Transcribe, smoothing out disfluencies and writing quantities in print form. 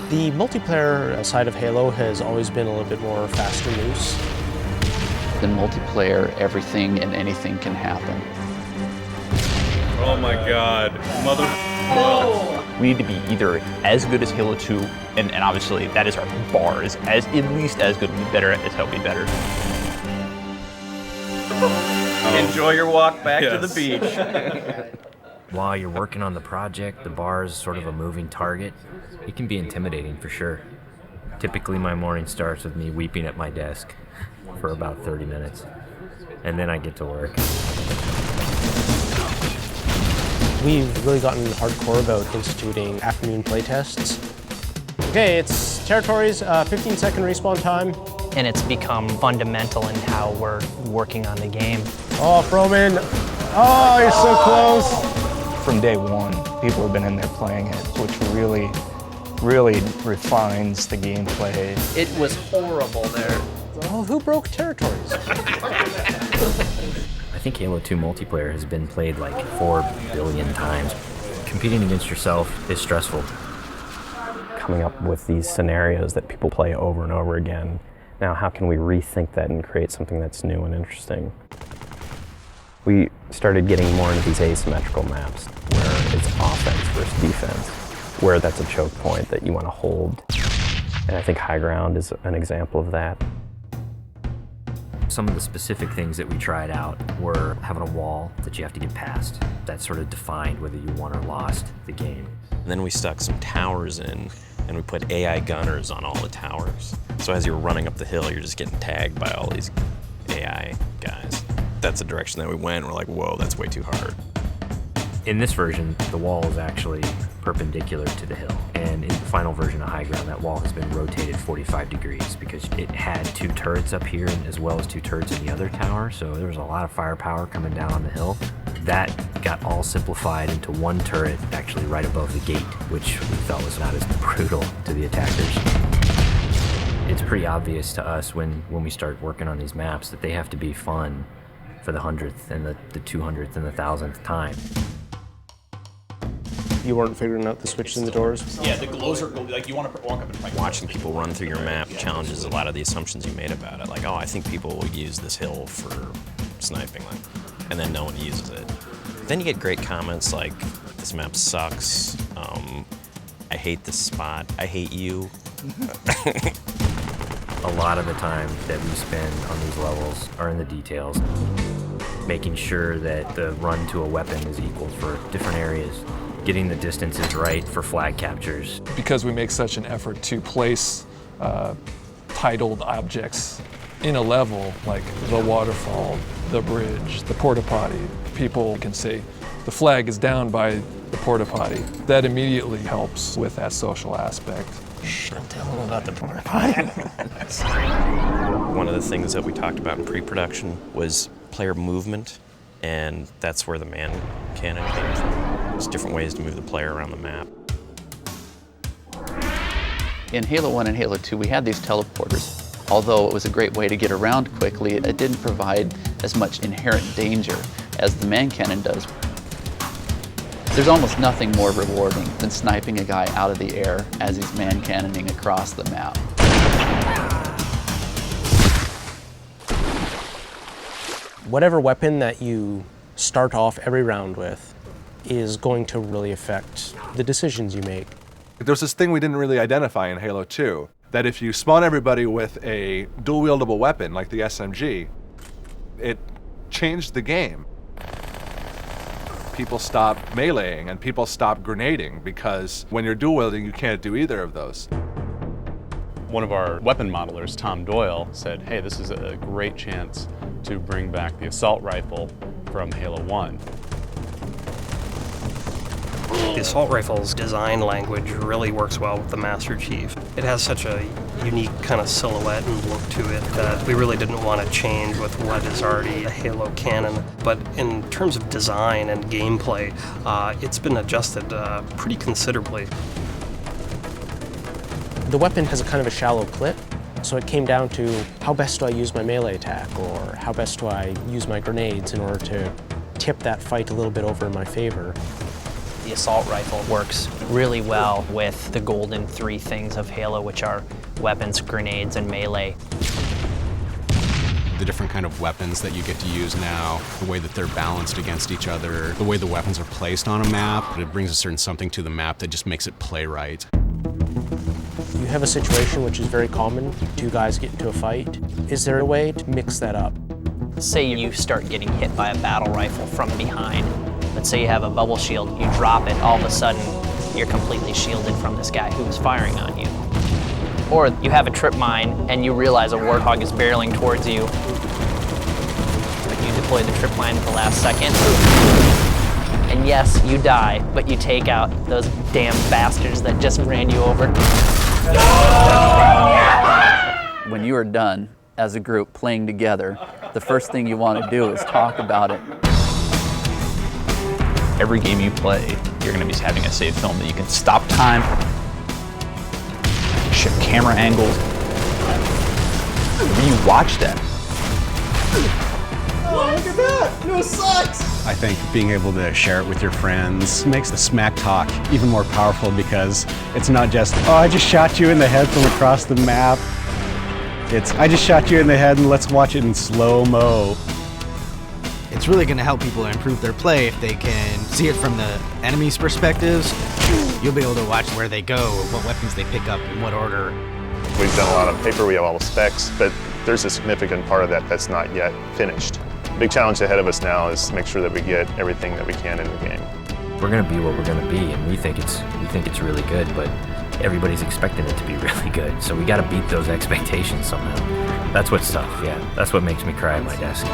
The multiplayer side of Halo has always been a little bit more fast and loose. In multiplayer, everything and anything can happen. Oh my God, mother. We need to be either as good as Halo 2, and obviously that is our bar, is as at least as good, better as hell be better. Enjoy your walk back to the beach. While you're working on the project, the bar is sort of a moving target. It can be intimidating for sure. Typically my morning starts with me weeping at my desk for about 30 minutes, and then I get to work. We've really gotten hardcore about instituting afternoon playtests. Okay, it's territories, 15-second respawn time. And it's become fundamental in how we're working on the game. Oh, Froman. Oh, you're so close. From day one, people have been in there playing it, which really refines the gameplay. It was horrible there. Oh, who broke territories? I think Halo 2 multiplayer has been played like 4 billion times. Competing against yourself is stressful. Coming up with these scenarios that people play over and over again. Now, how can we rethink that and create something that's new and interesting? We started getting more into these asymmetrical maps where it's offense versus defense, where that's a choke point that you want to hold. And I think high ground is an example of that. Some of the specific things that we tried out were having a wall that you have to get past. That sort of defined whether you won or lost the game. And then we stuck some towers in, and we put AI gunners on all the towers. So as you're running up the hill, you're just getting tagged by all these AI guys. That's the direction that we went. We're like, whoa, that's way too hard. In this version, the wall is actually perpendicular to the hill. And in the final version of High Ground, that wall has been rotated 45 degrees because it had 2 turrets up here as well as 2 turrets in the other tower. So there was a lot of firepower coming down on the hill. That got all simplified into 1 turret actually right above the gate, which we felt was not as brutal to the attackers. It's pretty obvious to us when we start working on these maps that they have to be fun for the 100th and the 200th and the 1000th time. You weren't figuring out the switches in the doors? Yeah, the glows are like you want to walk up and fight. Watching people run through your map challenges a lot of the assumptions you made about it. Like, oh, I think people will use this hill for sniping them, and then no one uses it. Then you get great comments like, this map sucks, I hate this spot, I hate you. A lot of the time that we spend on these levels are in the details, making sure that the run to a weapon is equal for different areas, getting the distances right for flag captures. Because we make such an effort to place titled objects in a level, like the waterfall, the bridge, the porta potty, people can say the flag is down by the porta potty. That immediately helps with that social aspect. Don't tell them about the porta potty. One of the things that we talked about in pre-production was player movement, and that's where the man cannon came from. There's different ways to move the player around the map. In Halo 1 and Halo 2, we had these teleporters. Although it was a great way to get around quickly, it didn't provide as much inherent danger as the man cannon does. There's almost nothing more rewarding than sniping a guy out of the air as he's man cannoning across the map. Whatever weapon that you start off every round with is going to really affect the decisions you make. There's this thing we didn't really identify in Halo 2, that if you spawn everybody with a dual-wieldable weapon like the SMG, it changed the game. People stopped meleeing and people stopped grenading because when you're dual-wielding, you can't do either of those. One of our weapon modelers, Tom Doyle, said, hey, this is a great chance to bring back the assault rifle from Halo 1. The assault rifle's design language really works well with the Master Chief. It has such a unique kind of silhouette and look to it that we really didn't want to change with what is already a Halo canon. But in terms of design and gameplay, it's been adjusted pretty considerably. The weapon has a kind of a shallow clip, so it came down to how best do I use my melee attack, or how best do I use my grenades in order to tip that fight a little bit over in my favor. The assault rifle works really well with the golden three things of Halo, which are weapons, grenades, and melee. The different kind of weapons that you get to use now, the way that they're balanced against each other, the way the weapons are placed on a map, it brings a certain something to the map that just makes it play right. You have a situation which is very common, two guys get into a fight. Is there a way to mix that up? Say you start getting hit by a battle rifle from behind. Let's say you have a bubble shield, you drop it, all of a sudden you're completely shielded from this guy who is firing on you. Or you have a trip mine and you realize a warthog is barreling towards you. But you deploy the trip mine at the last second. And yes, you die, but you take out those damn bastards that just ran you over. When you are done as a group playing together, the first thing you want to do is talk about it. Every game you play, you're going to be having a save film that you can stop time, shift camera angles. When you watch that. Oh, look at that! No sucks! I think being able to share it with your friends makes the smack talk even more powerful because it's not just, oh, I just shot you in the head from across the map. It's, I just shot you in the head and let's watch it in slow-mo. It's really going to help people improve their play if they can see it from the enemy's perspectives. You'll be able to watch where they go, what weapons they pick up, in what order. We've done a lot of paper, we have all the specs, but there's a significant part of that that's not yet finished. The big challenge ahead of us now is to make sure that we get everything that we can in the game. We're going to be what we're going to be, and we think it's really good, but everybody's expecting it to be really good, so we got to beat those expectations somehow. That's what's tough, yeah. That's what makes me cry at my desk.